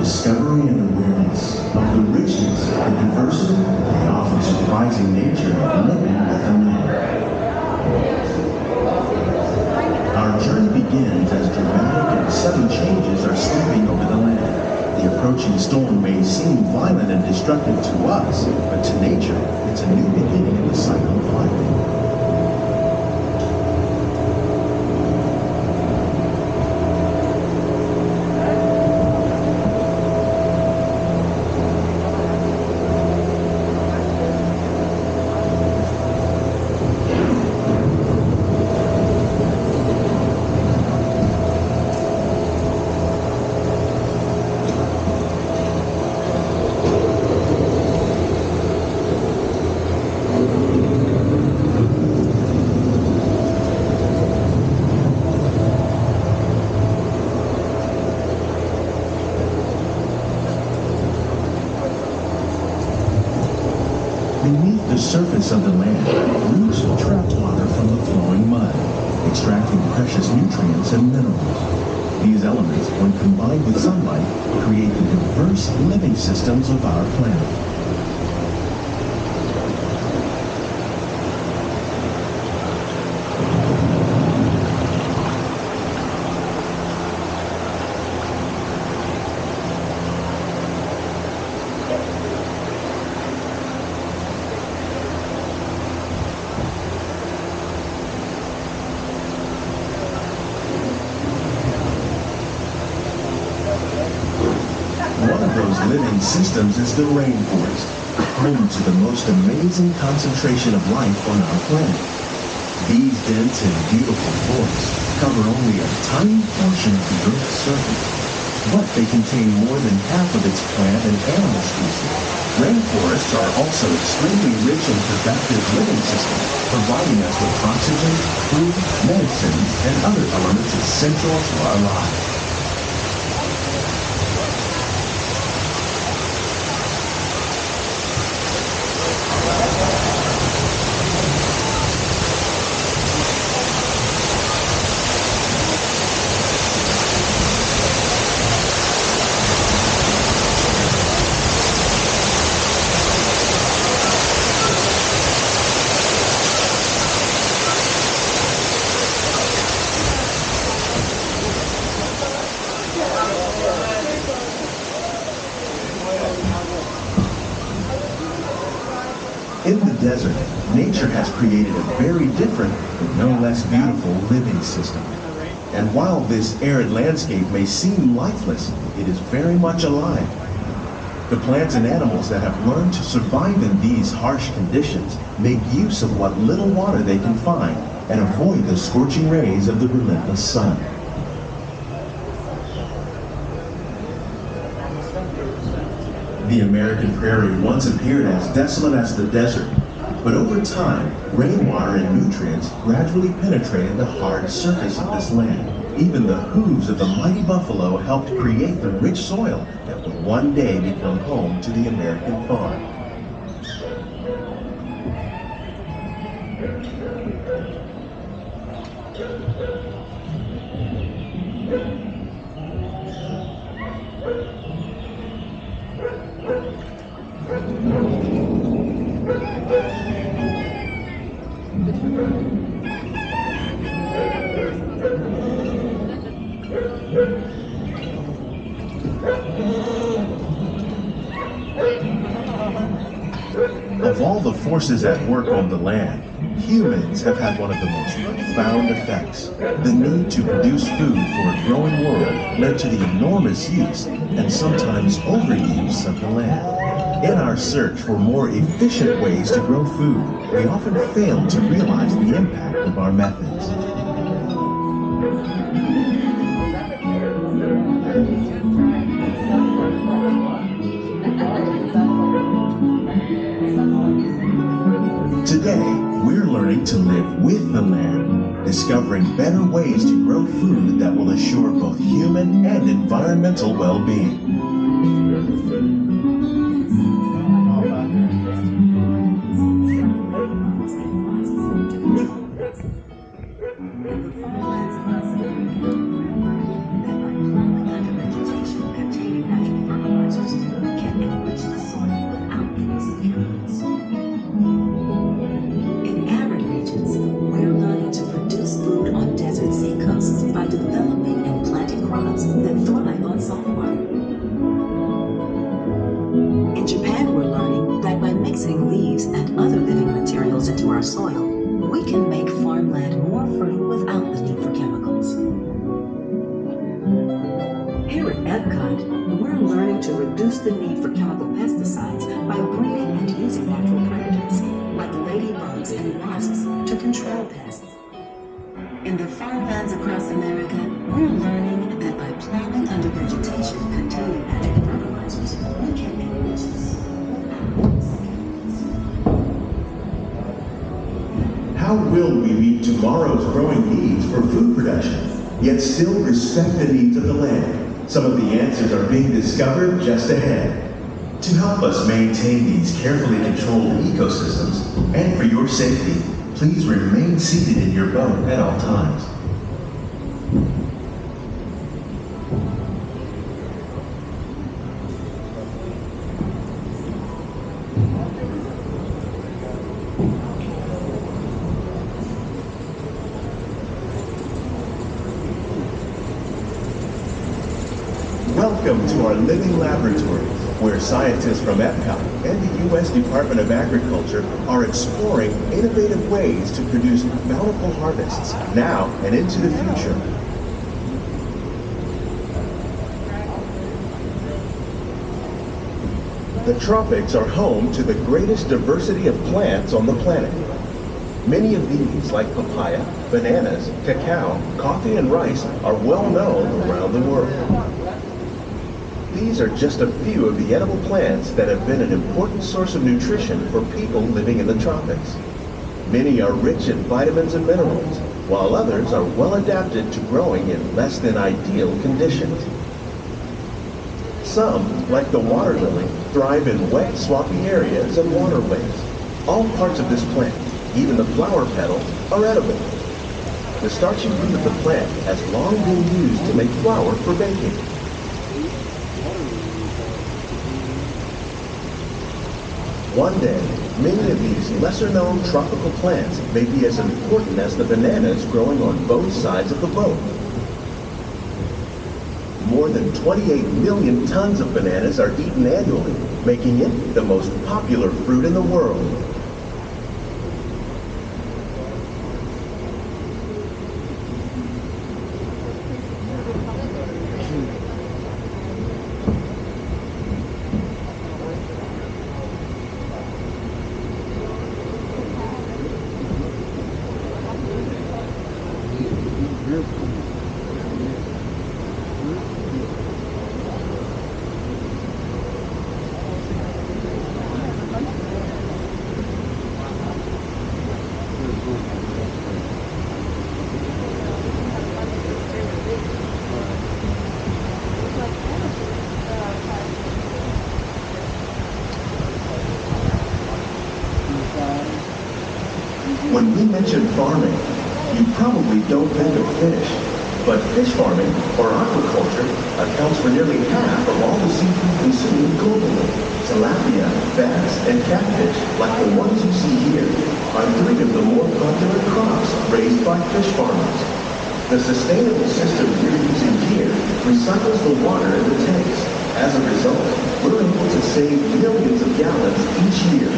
discovery and awareness of the richness and diversity and often surprising nature of living with the land. Our journey begins as dramatic and sudden changes are sweeping over the land. The approaching storm may seem violent and destructive to us, but to nature, it's a new beginning in the cycle of life. Beneath the surface of the land, roots trap water from the flowing mud, extracting precious nutrients and minerals. These elements, when combined with sunlight, create the diverse living systems of our planet. One of those living systems is the rainforest, home to the most amazing concentration of life on our planet. These dense and beautiful forests cover only a tiny portion of the Earth's surface, but they contain more than half of its plant and animal species. Rainforests are also extremely rich in productive living systems, providing us with oxygen, food, medicine, and other elements essential to our lives. In the desert, nature has created a very different, but no less beautiful living system. And while this arid landscape may seem lifeless, it is very much alive. The plants and animals that have learned to survive in these harsh conditions make use of what little water they can find and avoid the scorching rays of the relentless sun. The American prairie once appeared as desolate as the desert, but over time, rainwater and nutrients gradually penetrated the hard surface of this land. Even the hooves of the mighty buffalo helped create the rich soil that would one day become home to the American farm. Of all the forces at work on the land, humans have had one of the most profound effects. The need to produce food for a growing world led to the enormous use and sometimes overuse of the land. In our search for more efficient ways to grow food, we often fail to realize the impact of our methods. Today, we're learning to live with the land, discovering better ways to grow food that will assure both human and environmental well-being. on saltwater. In Japan, we're learning that by mixing leaves and other living materials into our soil, we can make farmland more fertile without the need for chemicals. Here at Epcot, we're learning to reduce the need for chemical pesticides by breeding and using natural predators, like ladybugs and wasps, to control pests. In the farmlands across America, we're learning that by plowing under vegetation containing natural fertilizers, we can enrich the soil. How will we meet tomorrow's growing needs for food production, yet still respect the needs of the land? Some of the answers are being discovered just ahead. To help us maintain these carefully controlled ecosystems, and for your safety, please remain seated in your boat at all times. Welcome to our living laboratories, where scientists from Epcot and the U.S. Department of Agriculture are exploring innovative ways to produce bountiful harvests now and into the future. The tropics are home to the greatest diversity of plants on the planet. Many of these, like papaya, bananas, cacao, coffee, and rice, are well known around the world. These are just a few of the edible plants that have been an important source of nutrition for people living in the tropics. Many are rich in vitamins and minerals, while others are well adapted to growing in less than ideal conditions. Some, like the water lily, thrive in wet, swampy areas and waterways. All parts of this plant, even the flower petals, are edible. The starchy root of the plant has long been used to make flour for baking. One day, many of these lesser-known tropical plants may be as important as the bananas growing on both sides of the boat. More than 28 million tons of bananas are eaten annually, making it the most popular fruit in the world. When we mention farming, you probably don't think of fish, but fish farming, or aquaculture, accounts for nearly half of all the seafood consumed globally. Tilapia, bass, and catfish, like the ones you see here, are three of the more popular crops raised by fish farmers. The sustainable system we're using here recycles the water in the tanks. As a result, we're able to save millions of gallons each year.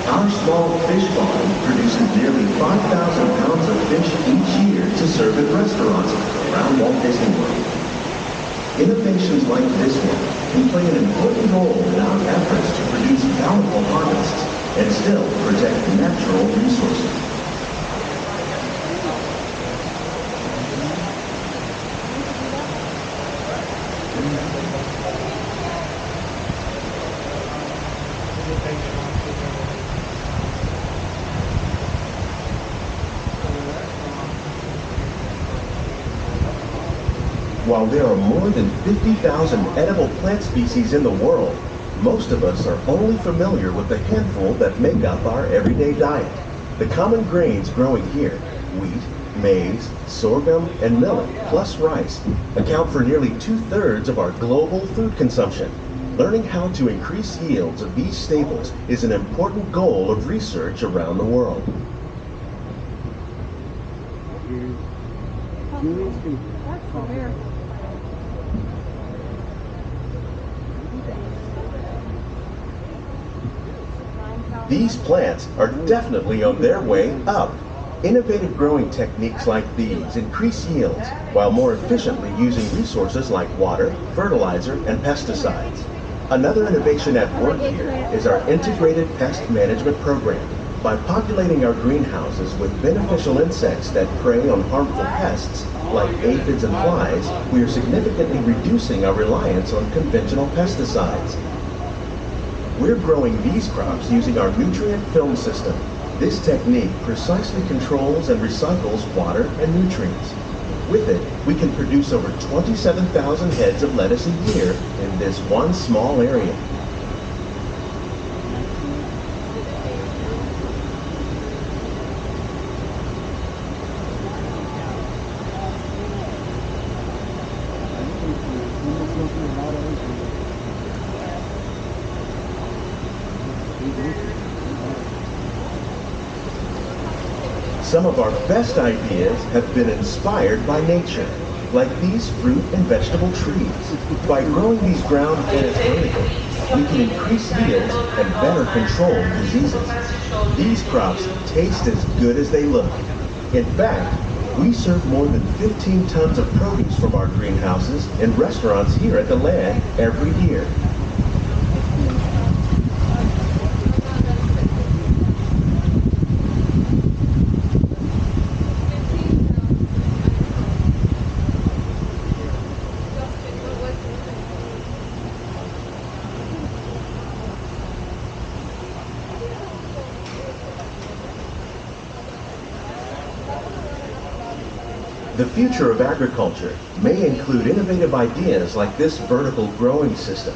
Our small fish farm produces nearly 5,000 pounds of fish each year to serve in restaurants around Walt Disney World. Innovations like this one can play an important role in our efforts to produce bountiful harvests and still protect natural resources. While there are more than 50,000 edible plant species in the world, most of us are only familiar with the handful that make up our everyday diet. The common grains growing here, wheat, maize, sorghum, and millet, plus rice, account for nearly 2/3 of our global food consumption. Learning how to increase yields of these staples is an important goal of research around the world. These plants are definitely on their way up. Innovative growing techniques like these increase yields while more efficiently using resources like water, fertilizer, and pesticides. Another innovation at work here is our integrated pest management program. By populating our greenhouses with beneficial insects that prey on harmful pests, like aphids and flies, we are significantly reducing our reliance on conventional pesticides. We're growing these crops using our nutrient film system. This technique precisely controls and recycles water and nutrients. With it, we can produce over 27,000 heads of lettuce a year in this one small area. Some of our best ideas have been inspired by nature, like these fruit and vegetable trees. By growing these ground-fed vertically, we can increase yields and better control diseases. These crops taste as good as they look. In fact, we serve more than 15 tons of produce from our greenhouses in restaurants here at the land every year. The future of agriculture may include innovative ideas like this vertical growing system.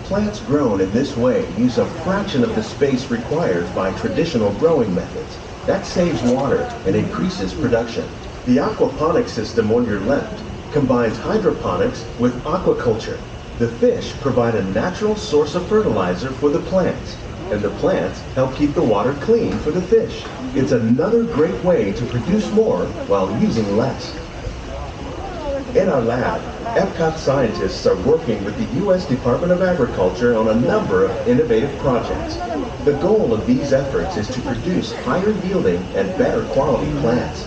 Plants grown in this way use a fraction of the space required by traditional growing methods. That saves water and increases production. The aquaponics system on your left combines hydroponics with aquaculture. The fish provide a natural source of fertilizer for the plants, and the plants help keep the water clean for the fish. It's another great way to produce more while using less. In our lab, Epcot scientists are working with the U.S. Department of Agriculture on a number of innovative projects. The goal of these efforts is to produce higher yielding and better quality plants.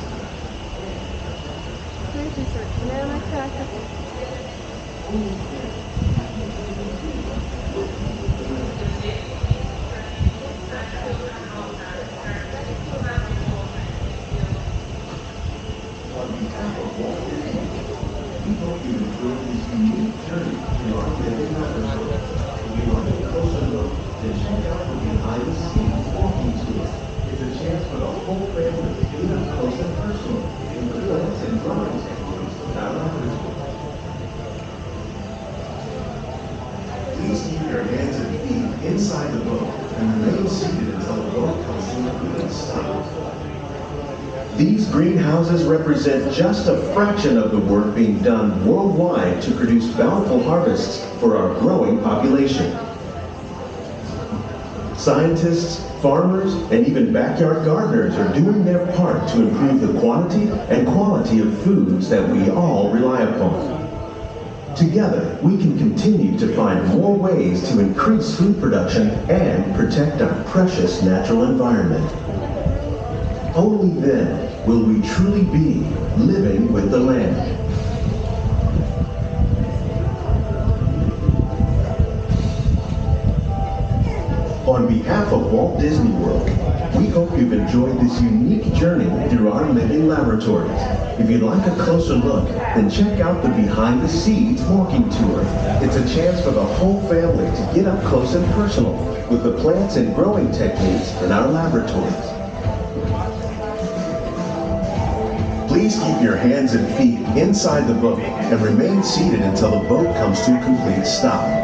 We hope you enjoyed this unique journey through our living laboratory. If you'd like a closer look, then check out the behind-the-scenes walking tour. It's a chance for the whole family to get up close and personal with the plants and growing techniques in our laboratory. Please keep your hands and feet inside the boat and remain seated until the boat comes to a complete stop. These greenhouses represent just a fraction of the work being done worldwide to produce bountiful harvests for our growing population. Scientists, farmers, and even backyard gardeners are doing their part to improve the quantity and quality of foods that we all rely upon. Together, we can continue to find more ways to increase food production and protect our precious natural environment. Only then will we truly be living with the land. On behalf of Walt Disney World, we hope you've enjoyed this unique journey through our living laboratories. If you'd like a closer look, then check out the Behind the Scenes walking tour. It's a chance for the whole family to get up close and personal with the plants and growing techniques in our laboratories. Please keep your hands and feet inside the boat and remain seated until the boat comes to a complete stop.